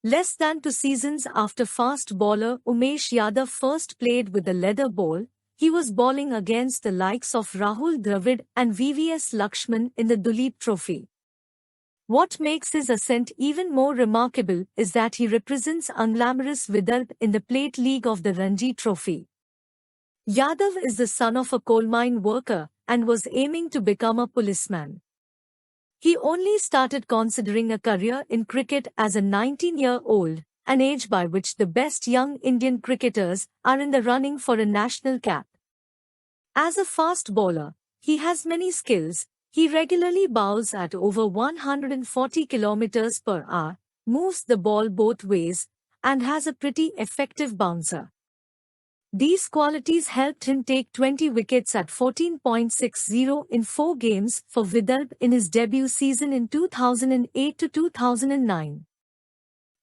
Less than 2 seasons after fast bowler Umesh Yadav first played with the leather ball, he was bowling against the likes of Rahul Dravid and VVS Lakshman in the Duleep Trophy. What makes his ascent even more remarkable is that he represents unglamorous Vidarbha in the Plate League of the Ranji Trophy. Yadav is the son of a coal mine worker and was aiming to become a policeman. He only started considering a career in cricket as a 19-year-old, an age by which the best young Indian cricketers are in the running for a national cap. As a fast bowler, he has many skills. He regularly bowls at over 140 km per hour, moves the ball both ways, and has a pretty effective bouncer. These qualities helped him take 20 wickets at 14.60 in 4 games for Vidarbha in his debut season in 2008 to 2009.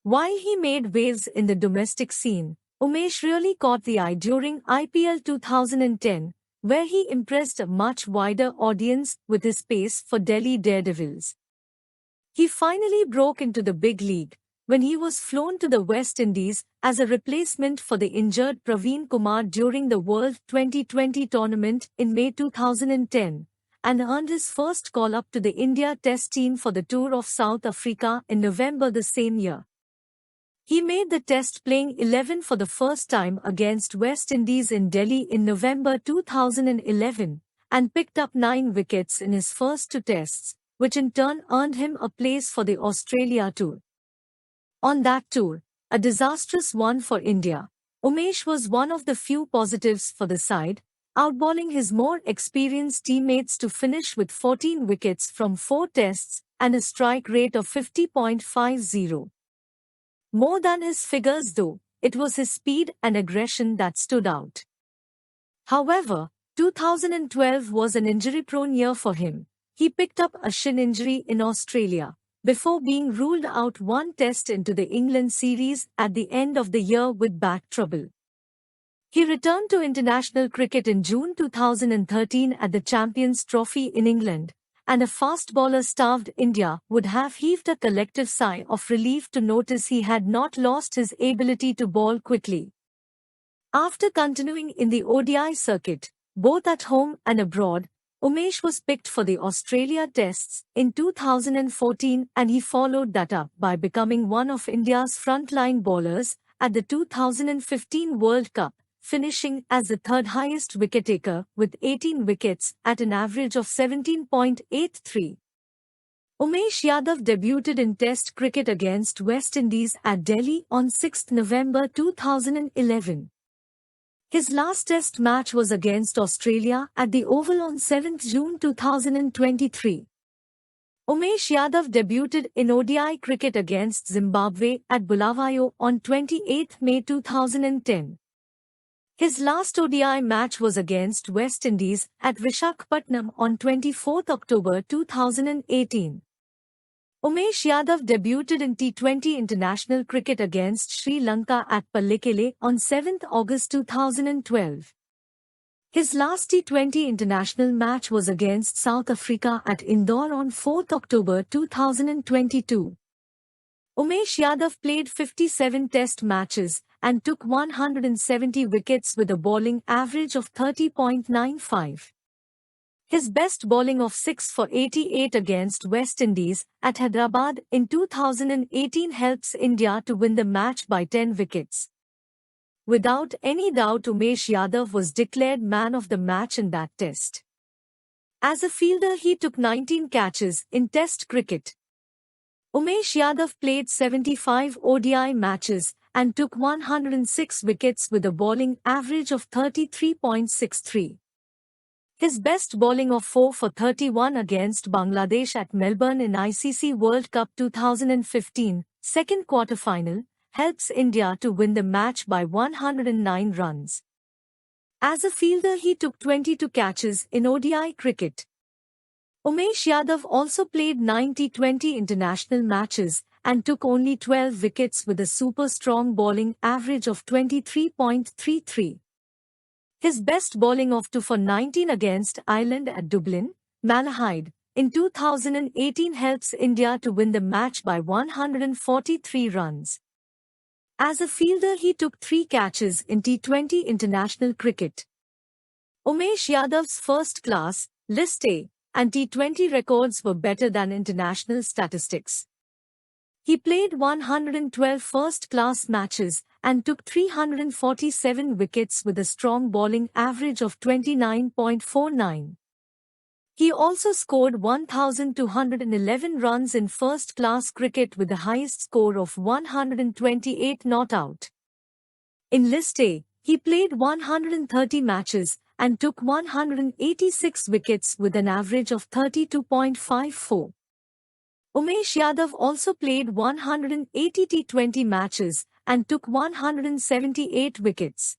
While he made waves in the domestic scene, Umesh really caught the eye during IPL 2010, where he impressed a much wider audience with his pace for Delhi Daredevils. He finally broke into the big league when he was flown to the West Indies as a replacement for the injured Praveen Kumar during the World T20 tournament in May 2010, and earned his first call-up to the India Test team for the tour of South Africa in November the same year. He made the Test playing 11 for the first time against West Indies in Delhi in November 2011, and picked up 9 wickets in his first 2 Tests, which in turn earned him a place for the Australia tour. On that tour, a disastrous one for India, Umesh was one of the few positives for the side, outbowling his more experienced teammates to finish with 14 wickets from 4 Tests and a strike rate of 50.50. More than his figures though, it was his speed and aggression that stood out. However, 2012 was an injury-prone year for him. He picked up a shin injury in Australia, before being ruled out 1 Test into the England series at the end of the year with back trouble. He returned to international cricket in June 2013 at the Champions Trophy in England, and a fast bowler-starved India would have heaved a collective sigh of relief to notice he had not lost his ability to bowl quickly. After continuing in the ODI circuit, both at home and abroad, Umesh was picked for the Australia Tests in 2014, and he followed that up by becoming one of India's frontline bowlers at the 2015 World Cup, finishing as the 3rd highest wicket-taker with 18 wickets at an average of 17.83. Umesh Yadav debuted in Test cricket against West Indies at Delhi on 6 November 2011. His last Test match was against Australia at the Oval on 7 June 2023. Umesh Yadav debuted in ODI cricket against Zimbabwe at Bulawayo on 28 May 2010. His last ODI match was against West Indies at Visakhapatnam on 24 October 2018. Umesh Yadav debuted in T20 international cricket against Sri Lanka at Pallekele on 7 August 2012. His last T20 international match was against South Africa at Indore on 4 October 2022. Umesh Yadav played 57 Test matches and took 170 wickets with a bowling average of 30.95. His best bowling of 6 for 88 against West Indies at Hyderabad in 2018 helps India to win the match by 10 wickets. Without any doubt, Umesh Yadav was declared man of the match in that Test. As a fielder, he took 19 catches in Test cricket. Umesh Yadav played 75 ODI matches and took 106 wickets with a bowling average of 33.63. His best bowling of 4 for 31 against Bangladesh at Melbourne in ICC World Cup 2015, second quarter-final, helps India to win the match by 109 runs. As a fielder, he took 22 catches in ODI cricket. Umesh Yadav also played 90-20 international matches and took only 12 wickets with a super strong bowling average of 23.33. His best bowling of 2 for 19 against Ireland at Dublin, Malahide, in 2018 helps India to win the match by 143 runs. As a fielder, he took 3 catches in T20 international cricket. Umesh Yadav's first-class, List A, and T20 records were better than international statistics. He played 112 first-class matches and took 347 wickets with a strong bowling average of 29.49. He also scored 1,211 runs in first-class cricket with the highest score of 128 not out. In List A, he played 130 matches and took 186 wickets with an average of 32.54. Umesh Yadav also played 180 T20 matches and took 178 wickets.